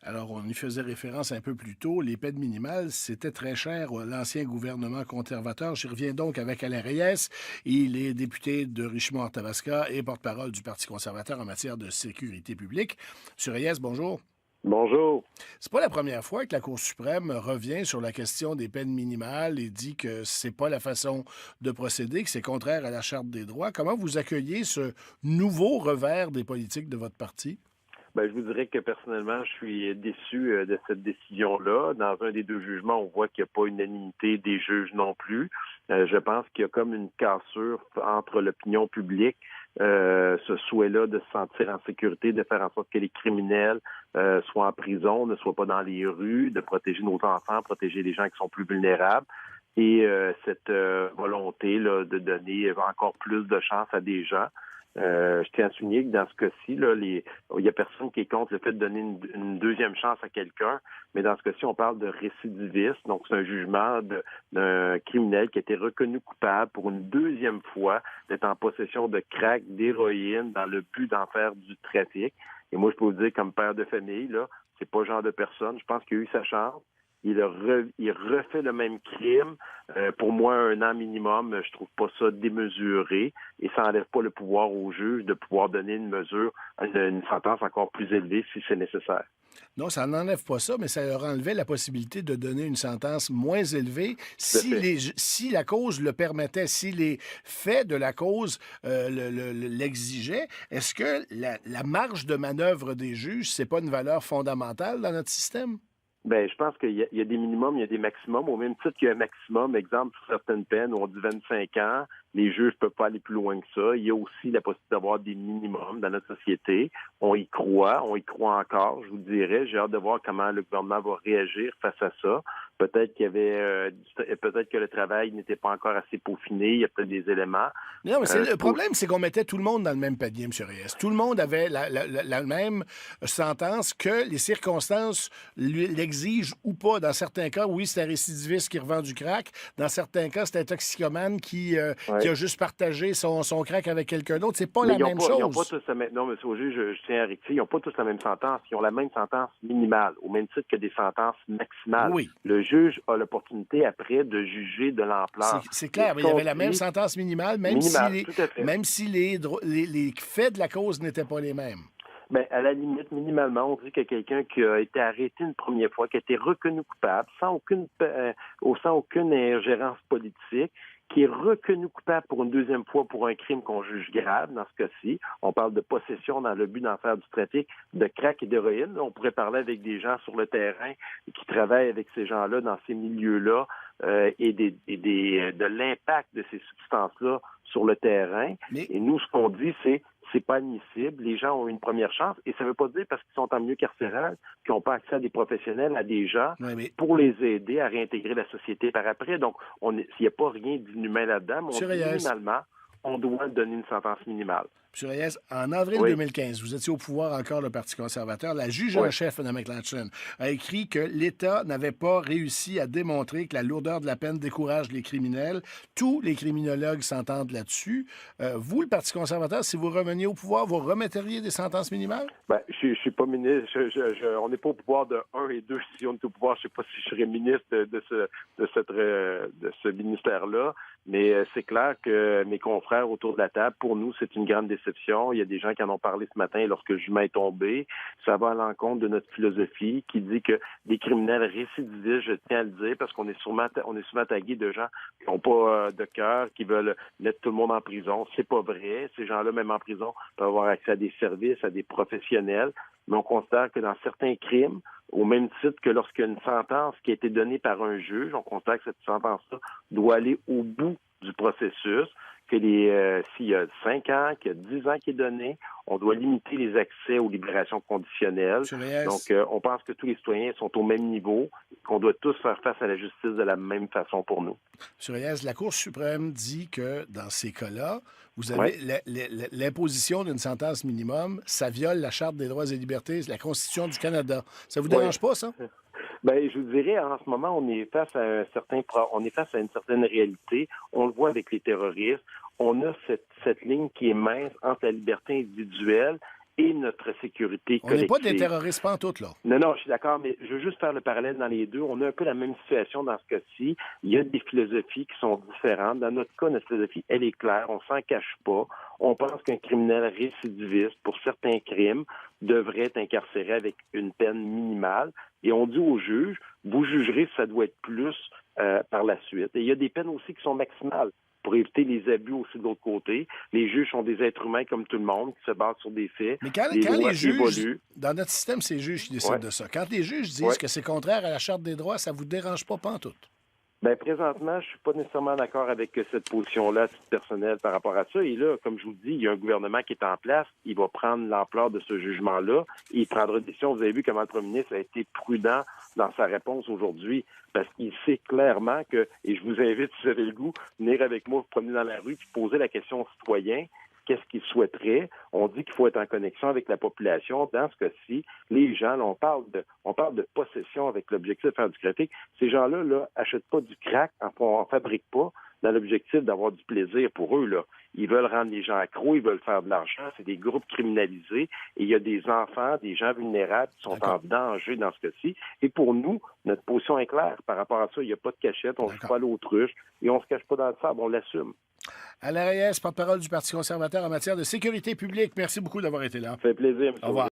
Alors, on y faisait référence un peu plus tôt. Les peines minimales, c'était très cher à l'ancien gouvernement conservateur. J'y reviens donc avec Alain Reyes. Il est député de Richemont-Athabasca et porte-parole du Parti conservateur en matière de sécurité publique. Monsieur Reyes, bonjour. Bonjour. C'est pas la première fois que la Cour suprême revient sur la question des peines minimales et dit que c'est pas la façon de procéder, que c'est contraire à la Charte des droits. Comment vous accueillez ce nouveau revers des politiques de votre parti? Ben, je vous dirais que personnellement, je suis déçu de cette décision-là. Dans un des deux jugements, on voit qu'il n'y a pas unanimité des juges non plus. Je pense qu'il y a comme une cassure entre l'opinion publique, ce souhait-là de se sentir en sécurité, de faire en sorte que les criminels soient en prison, ne soient pas dans les rues, de protéger nos enfants, protéger les gens qui sont plus vulnérables. Et cette volonté là, de donner encore plus de chance à des gens. Je tiens à souligner que dans ce cas-ci, là, il y a personne qui est contre le fait de donner une deuxième chance à quelqu'un, mais dans ce cas-ci, on parle de récidiviste, donc c'est un jugement d'un criminel qui a été reconnu coupable pour une deuxième fois d'être en possession de crack, d'héroïne, dans le but d'en faire du trafic. Et moi, je peux vous dire, comme père de famille, là, c'est pas le genre de personne. Je pense qu'il a eu sa chance. Il refait le même crime. Pour moi, 1 an minimum, je trouve pas ça démesuré et ça n'enlève pas le pouvoir au juge de pouvoir donner une sentence encore plus élevée si c'est nécessaire. Non, ça n'enlève pas ça, mais ça leur enlevait la possibilité de donner une sentence moins élevée Tout à fait. si la cause le permettait, si les faits de la cause l'exigeaient. Est-ce que la marge de manœuvre des juges, c'est pas une valeur fondamentale dans notre système? Ben, je pense qu'il y a des minimums, il y a des maximums. Au même titre qu'il y a un maximum, exemple, sur certaines peines, où on dit 25 ans, les juges ne peuvent pas aller plus loin que ça. Il y a aussi la possibilité d'avoir des minimums dans notre société. On y croit encore, je vous dirais. J'ai hâte de voir comment le gouvernement va réagir face à ça. Peut-être peut-être que le travail n'était pas encore assez peaufiné, il y a peut-être des éléments. Non, mais le Faut problème, c'est qu'on mettait tout le monde dans le même panier, M. Reyes. Tout le monde avait la même sentence que les circonstances l'exigent ou pas. Dans certains cas, oui, c'est un récidiviste qui revend du crack. Dans certains cas, c'est un toxicomane qui ouais. a juste partagé son crack avec quelqu'un d'autre. C'est pas Mais la même ils ont pas chose. tous la même. Non, monsieur Auger, je tiens à rectifier, ils n'ont pas tous la même sentence. Ils ont la même sentence minimale, au même titre que des sentences maximales. Oui, Le juge a l'opportunité après de juger de l'ampleur. c'est Et clair, mais ce il y qu'on avait la même dit, sentence minimale, minimale, tout à fait. même si les faits de la cause n'étaient pas les mêmes. Ben, à la limite, minimalement, on dit que quelqu'un qui a été arrêté une première fois, qui a été reconnu coupable, sans aucune ingérence politique, qui est reconnu coupable pour une deuxième fois pour un crime qu'on juge grave, dans ce cas-ci. On parle de possession dans le but d'en faire du trafic de crack et d'héroïne. On pourrait parler avec des gens sur le terrain qui travaillent avec ces gens-là dans ces milieux-là de l'impact de ces substances-là sur le terrain. Mais Et nous, ce qu'on dit, c'est pas admissible. Les gens ont une première chance et ça veut pas dire parce qu'ils sont en milieu carcéral qu'ils n'ont pas accès à des professionnels, à des gens ouais, mais pour les aider à réintégrer la société par après. Donc, s'il n'y a pas rien d'inhumain là-dedans, mais on M. dit Reyes, minimalement, on doit donner une sentence minimale. M. Reyes, en avril Oui, 2015, vous étiez au pouvoir encore, le Parti conservateur. La juge en oui. chef, Mme McClatchin, a écrit que l'État n'avait pas réussi à démontrer que la lourdeur de la peine décourage les criminels. Tous les criminologues s'entendent là-dessus. Vous, le Parti conservateur, si vous reveniez au pouvoir, vous remetteriez des sentences minimales? Ben, je suis pas ministre. On n'est pas au pouvoir de 1 et 2. Si on est au pouvoir, je sais pas si je serais ministre de ce ministère-là. Mais c'est clair que mes confrères autour de la table, pour nous, c'est une grande déception. Il y a des gens qui en ont parlé ce matin lorsque le jugement est tombé. Ça va à l'encontre de notre philosophie qui dit que des criminels récidivistes, je tiens à le dire, parce qu'on est souvent tagués de gens qui n'ont pas de cœur, qui veulent mettre tout le monde en prison. C'est pas vrai. Ces gens-là, même en prison, peuvent avoir accès à des services, à des professionnels. Mais on considère que dans certains crimes, au même titre que lorsqu'il y a une sentence qui a été donnée par un juge, on considère que cette sentence-là doit aller au bout du processus, que s'il y a 5 ans, qu'il y a 10 ans qui est donné, on doit limiter les accès aux libérations conditionnelles. M. Donc, Reyes, on pense que tous les citoyens sont au même niveau, qu'on doit tous faire face à la justice de la même façon pour nous. M. Reyes, la Cour suprême dit que dans ces cas-là, vous Oui. avez l'imposition d'une sentence minimum, ça viole la Charte des droits et libertés, la Constitution du Canada. Ça vous Oui. dérange pas, ça? Ben, je vous dirais, en ce moment, on est face à une certaine réalité. On le voit avec les terroristes. On a cette ligne qui est mince entre la liberté individuelle et notre sécurité On n'est collective. pas des terroristes pantoute, là. Non, je suis d'accord, mais je veux juste faire le parallèle dans les deux. On a un peu la même situation dans ce cas-ci. Il y a des philosophies qui sont différentes. Dans notre cas, notre philosophie, elle est claire. On s'en cache pas. On pense qu'un criminel récidiviste, pour certains crimes, devrait être incarcéré avec une peine minimale. Et on dit aux juges, vous jugerez si ça doit être plus par la suite. Et il y a des peines aussi qui sont maximales pour éviter les abus aussi de l'autre côté. Les juges sont des êtres humains comme tout le monde, qui se basent sur des faits. Mais quand lois les juges, évoluent. dans notre système, c'est les juges qui décident de ça. Quand les juges disent que c'est contraire à la Charte des droits, ça vous dérange pas pantoute? Bien, présentement, je suis pas nécessairement d'accord avec cette position-là, à titre personnel, par rapport à ça. Et là, comme je vous le dis, il y a un gouvernement qui est en place. Il va prendre l'ampleur de ce jugement-là. Et il prendra une décision. Vous avez vu comment le premier ministre a été prudent dans sa réponse aujourd'hui, parce qu'il sait clairement que, et je vous invite, si vous avez le goût, venir avec moi, vous promener dans la rue, puis poser la question aux citoyens. Qu'est-ce qu'ils souhaiteraient? On dit qu'il faut être en connexion avec la population. Dans ce cas-ci, les gens, là, on parle de possession avec l'objectif de faire du critique. Ces gens-là, achètent pas du crack, on fabrique pas dans l'objectif d'avoir du plaisir pour eux, là. Ils veulent rendre les gens accros, ils veulent faire de l'argent. C'est des groupes criminalisés et il y a des enfants, des gens vulnérables qui sont en danger dans ce cas-ci. Et pour nous, notre position est claire. Par rapport à ça, il n'y a pas de cachette, on ne joue pas à l'autruche et on ne se cache pas dans le sable, on l'assume. Alain Reyes, porte-parole du Parti conservateur en matière de sécurité publique. Merci beaucoup d'avoir été là. Ça fait plaisir, M. Au revoir.